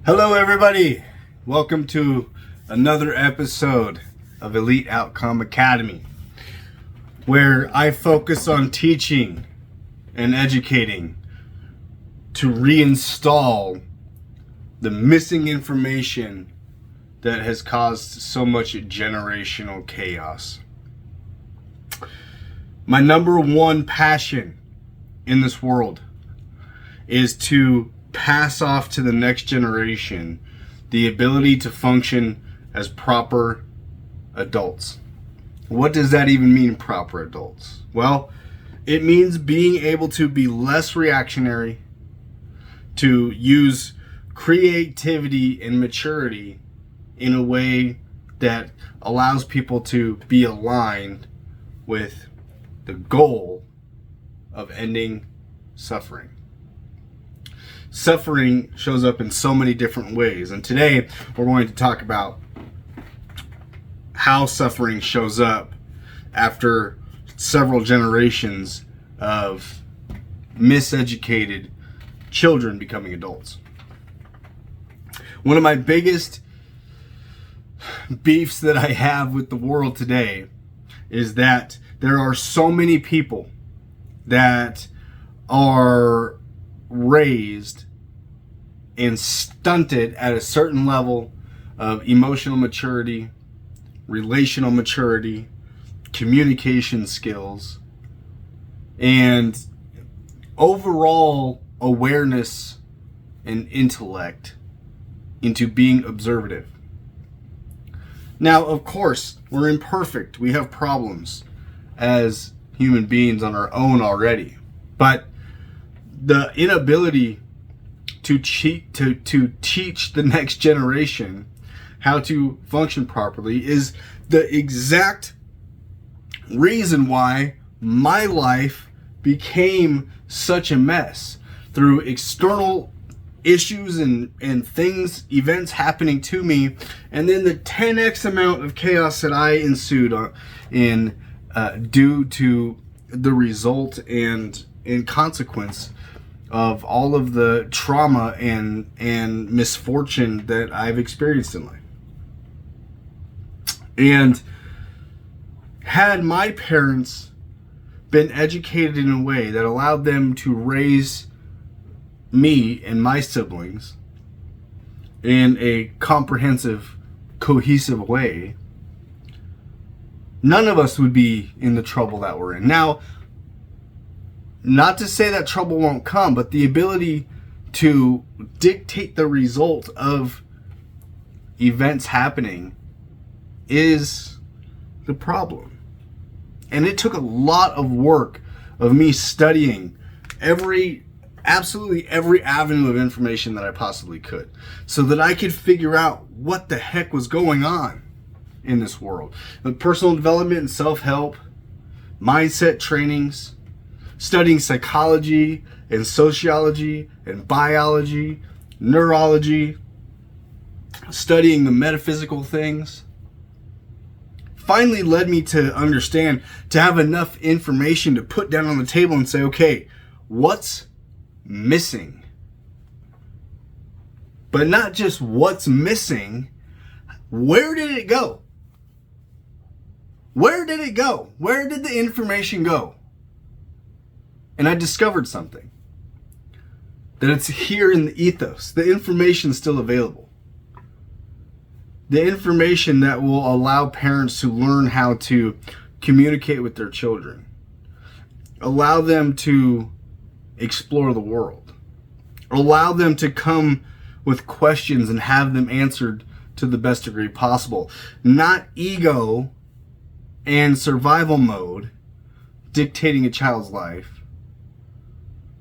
Hello, everybody. Welcome to another episode of Elite Outcome Academy, where I focus on teaching and educating to reinstall the missing information that has caused so much generational chaos. My number one passion in this world is to pass off to the next generation the ability to function as proper adults. What does that even mean, proper adults? Well, it means being able to be less reactionary, to use creativity and maturity in a way that allows people to be aligned with the goal of ending suffering. Suffering shows up in so many different ways, and today we're going to talk about how suffering shows up after several generations of miseducated children becoming adults. One of my biggest beefs that I have with the world today is that there are so many people that are raised and stunted at a certain level of emotional maturity, relational maturity, communication skills, and overall awareness and intellect into being observative. Now, of course, we're imperfect. We have problems as human beings on our own already. But the inability to teach the next generation how to function properly is the exact reason why my life became such a mess. Through external issues and events happening to me, and then the 10x amount of chaos that I ensued in due to the result and in consequence of all of the trauma and misfortune that I've experienced in life. And had my parents been educated in a way that allowed them to raise me and my siblings in a comprehensive, cohesive way, none of us would be in the trouble that we're in. Now, not to say that trouble won't come, but the ability to dictate the result of events happening is the problem. And it took a lot of work of me studying absolutely every avenue of information that I possibly could, so that I could figure out what the heck was going on in this world. The personal development and self-help, mindset trainings, studying psychology and sociology and biology, neurology, studying the metaphysical things, finally led me to understand, to have enough information to put down on the table and say, okay, what's missing? But not just what's missing, where did it go? Where did it go? Where did the information go? And I discovered something. That it's here in the ethos. The information's still available. The information that will allow parents to learn how to communicate with their children. Allow them to explore the world. Allow them to come with questions and have them answered to the best degree possible. Not ego and survival mode dictating a child's life,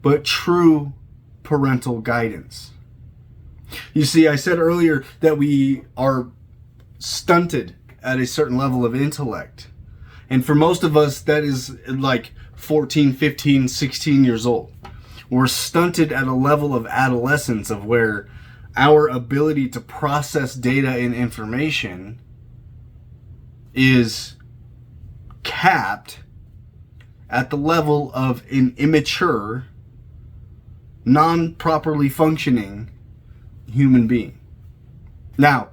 but true parental guidance. You see, I said earlier that we are stunted at a certain level of intellect. And for most of us, that is like 14, 15, 16 years old. We're stunted at a level of adolescence of where our ability to process data and information is capped at the level of an immature, non-properly functioning human being. Now,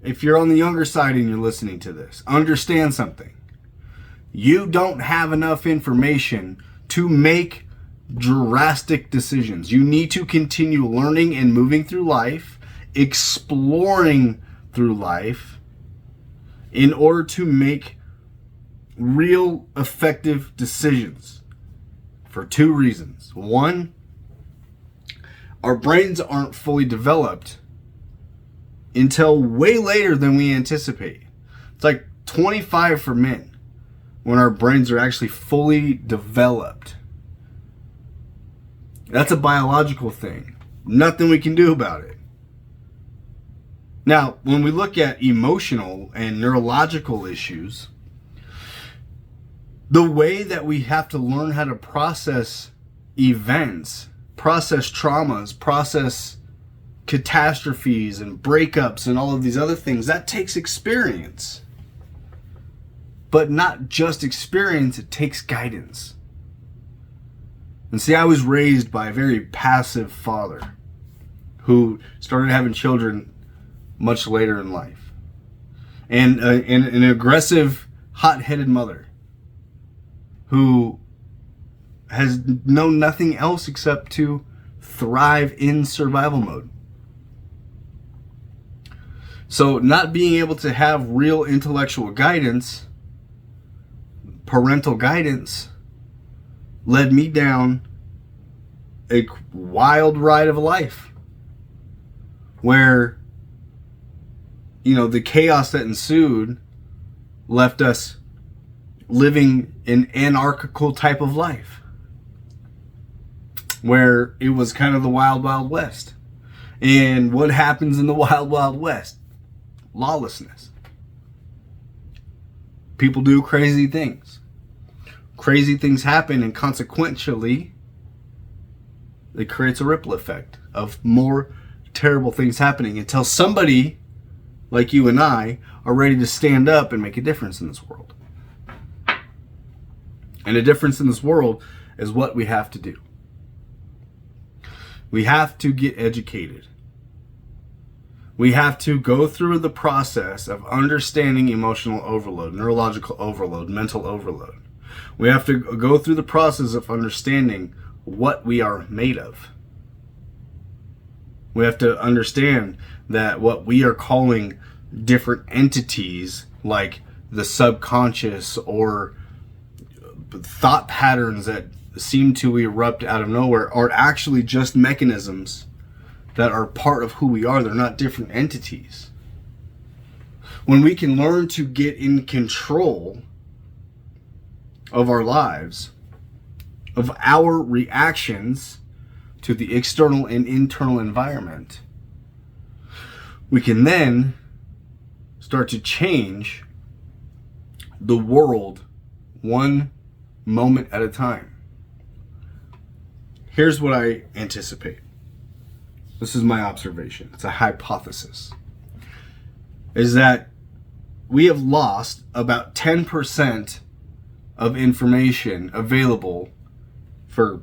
if you're on the younger side and you're listening to this, understand something. You don't have enough information to make drastic decisions. You need to continue learning and moving through life, exploring through life, in order to make real effective decisions for two reasons. One, our brains aren't fully developed until way later than we anticipate. It's like 25 for men when our brains are actually fully developed. That's a biological thing. Nothing we can do about it. Now, when we look at emotional and neurological issues, the way that we have to learn how to process events, process traumas, process catastrophes and breakups and all of these other things, that takes experience. But not just experience, it takes guidance. And see, I was raised by a very passive father who started having children much later in life. And an aggressive, hot-headed mother who has known nothing else except to thrive in survival mode. So not being able to have real intellectual guidance, parental guidance, led me down a wild ride of life where, the chaos that ensued left us living an anarchical type of life where it was kind of the wild, wild west. And what happens in the wild, wild west? Lawlessness. People do crazy things. Crazy things happen, and consequentially, it creates a ripple effect of more terrible things happening until somebody like you and I are ready to stand up and make a difference in this world. And a difference in this world is what we have to do. We have to get educated. We have to go through the process of understanding emotional overload, neurological overload, mental overload. We have to go through the process of understanding what we are made of. We have to understand that what we are calling different entities, like the subconscious or thought patterns that seem to erupt out of nowhere, are actually just mechanisms that are part of who we are. They're not different entities. When we can learn to get in control of our lives, of our reactions to the external and internal environment, we can then start to change the world one moment at a time. Here's what I anticipate. This is my observation. It's a hypothesis. Is that we have lost about 10% of information available for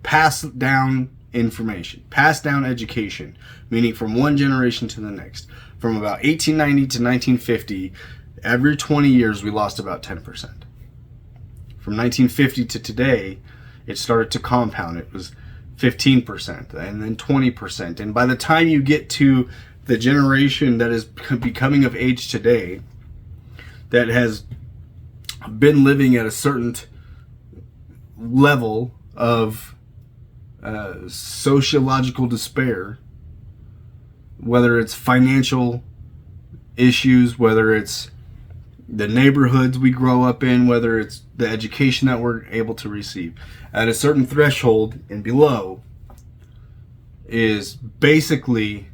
passed down information, passed down education, meaning from one generation to the next. From about 1890 to 1950, every 20 years we lost about 10%. From 1950 to today, it started to compound. It was 15% and then 20%. And by the time you get to the generation that is becoming of age today, that has been living at a certain level of sociological despair, whether it's financial issues, whether it's the neighborhoods we grow up in, whether it's the education that we're able to receive, at a certain threshold and below, is basically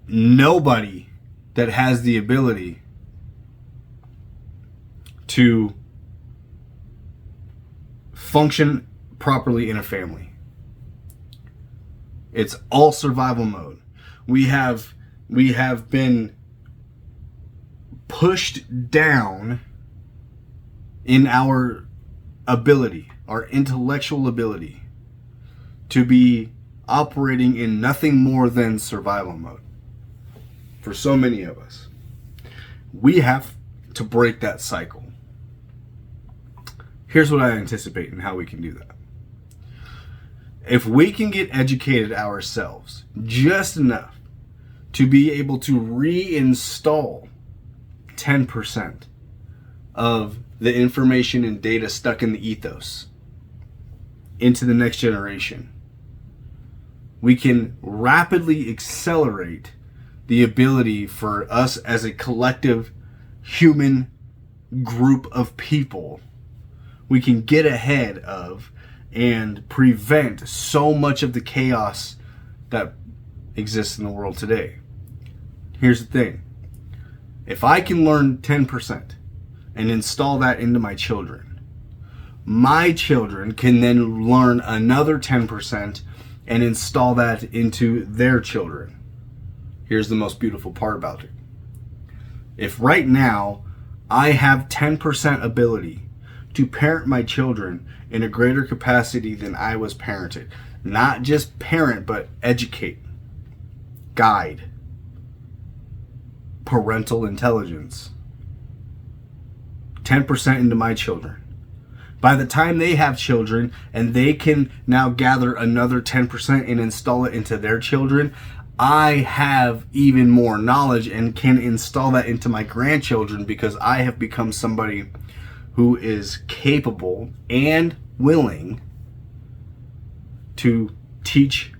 nobody that has the ability to function properly in a family. It's all survival mode. We have been pushed down in our ability, our intellectual ability, to be operating in nothing more than survival mode. For so many of us, we have to break that cycle. Here's what I anticipate and how we can do that. If we can get educated ourselves just enough to be able to reinstall 10% of the information and data stuck in the ethos into the next generation, we can rapidly accelerate the ability for us as a collective human group of people. We can get ahead of and prevent so much of the chaos that exists in the world today. Here's the thing. If I can learn 10% and install that into my children, my children can then learn another 10% and install that into their children. Here's the most beautiful part about it. If right now I have 10% ability to parent my children in a greater capacity than I was parented, not just parent, but educate, guide, parental intelligence, 10% into my children. By the time they have children and they can now gather another 10% and install it into their children, I have even more knowledge and can install that into my grandchildren because I have become somebody who is capable and willing to teach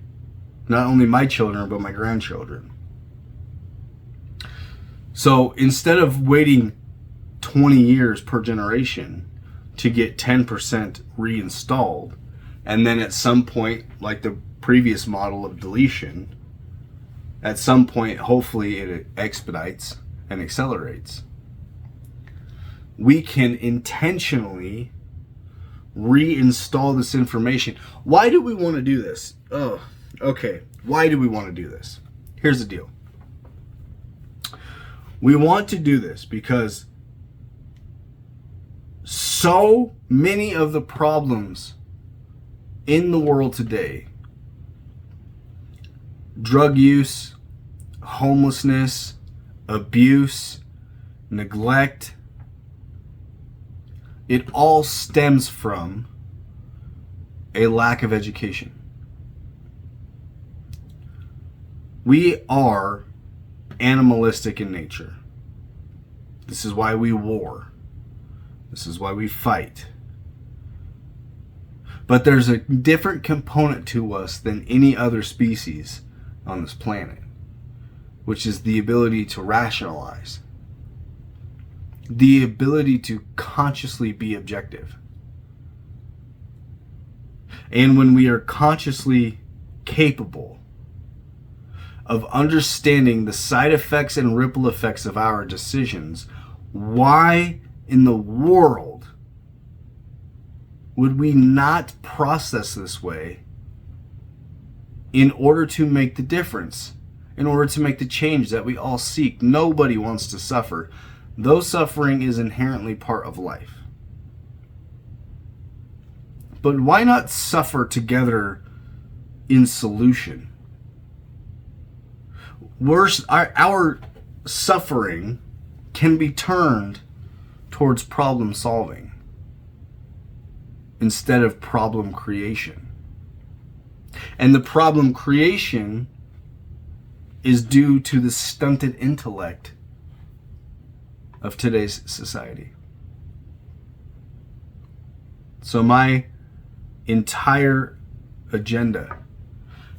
not only my children but my grandchildren. So instead of waiting 20 years per generation to get 10% reinstalled, and then at some point, like the previous model of deletion, at some point hopefully it expedites and accelerates, we can intentionally reinstall this information. Why do we want to do this? Why do we want to do this? Here's the deal. We want to do this because so many of the problems in the world today, drug use, homelessness, abuse, neglect, it all stems from a lack of education. We are animalistic in nature. This is why we war. This is why we fight. But there's a different component to us than any other species on this planet, which is the ability to rationalize. The ability to consciously be objective. And when we are consciously capable of understanding the side effects and ripple effects of our decisions, why in the world would we not process this way in order to make the difference, in order to make the change that we all seek? Nobody wants to suffer, though suffering is inherently part of life. But why not suffer together in solution? Our suffering can be turned towards problem solving instead of problem creation. And the problem creation is due to the stunted intellect of today's society. So my entire agenda,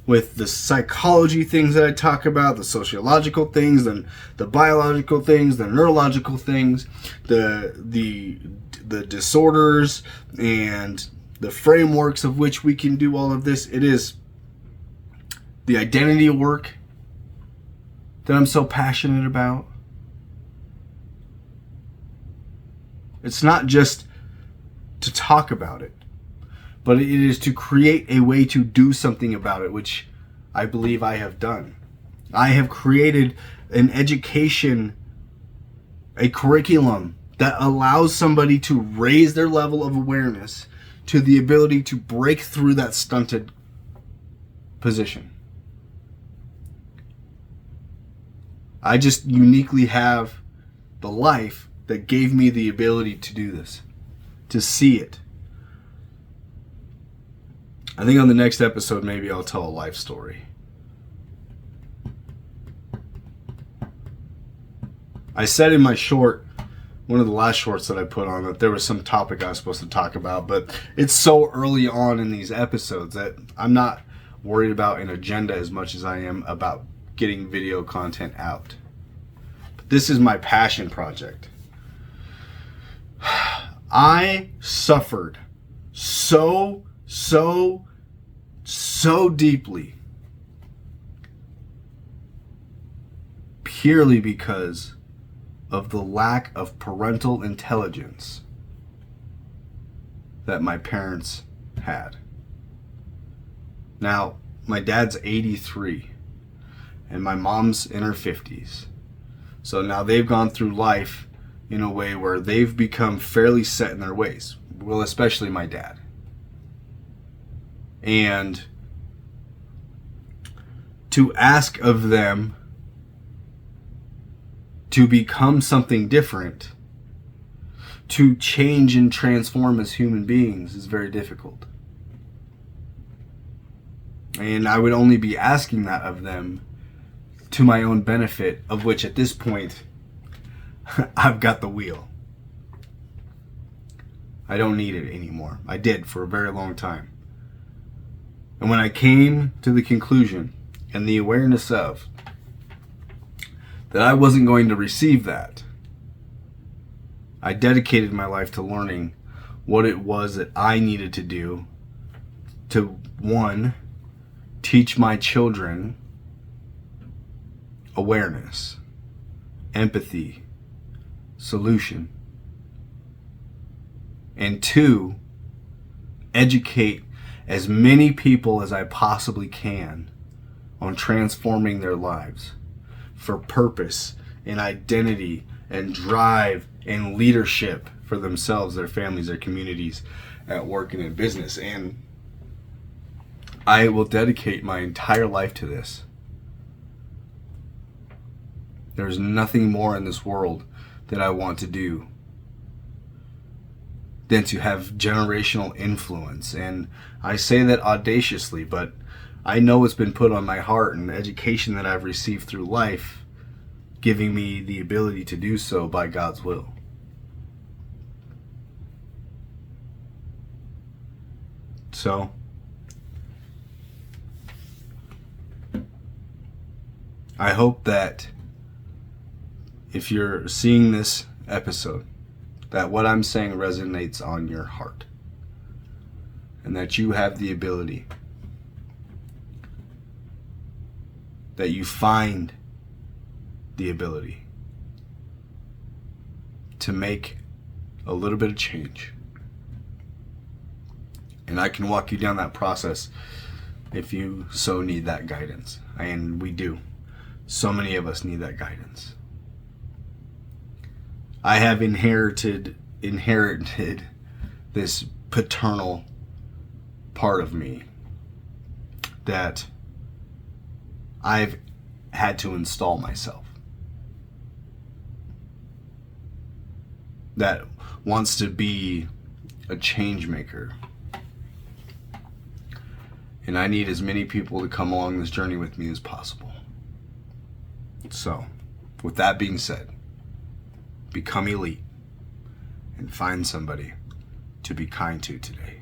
with the psychology things that I talk about, the sociological things, and the biological things, the neurological things, the disorders, and the frameworks of which we can do all of this, it is the identity work that I'm so passionate about. It's not just to talk about it, but it is to create a way to do something about it, which I believe I have done. I have created an education, a curriculum that allows somebody to raise their level of awareness to the ability to break through that stunted position. I just uniquely have the life that gave me the ability to do this, to see it. I think on the next episode, maybe I'll tell a life story. I said in my short, one of the last shorts that I put on, that there was some topic I was supposed to talk about, but it's so early on in these episodes that I'm not worried about an agenda as much as I am about getting video content out. But this is my passion project. I suffered so deeply purely because of the lack of parental intelligence that my parents had. Now, my dad's 83 and my mom's in her 50s. So now they've gone through life in a way where they've become fairly set in their ways. Well, especially my dad. And to ask of them to become something different, to change and transform as human beings, is very difficult. And I would only be asking that of them to my own benefit, of which at this point, I've got the wheel. I don't need it anymore. I did for a very long time. And when I came to the conclusion and the awareness of that I wasn't going to receive that, I dedicated my life to learning what it was that I needed to do to, one, teach my children awareness, empathy, solution, and two, educate as many people as I possibly can on transforming their lives for purpose and identity and drive and leadership for themselves, their families, their communities, at work and in business. And I will dedicate my entire life to this. There's nothing more in this world that I want to do than to have generational influence. And I say that audaciously, but I know it's been put on my heart, and the education that I've received through life giving me the ability to do so by God's will. So, I hope that if you're seeing this episode, that what I'm saying resonates on your heart, and that you have the ability, that you find the ability to make a little bit of change. And I can walk you down that process if you so need that guidance. And we do. So many of us need that guidance. I have inherited this paternal part of me that I've had to install myself, that wants to be a change maker. And I need as many people to come along this journey with me as possible. So, with that being said, become elite and find somebody to be kind to today.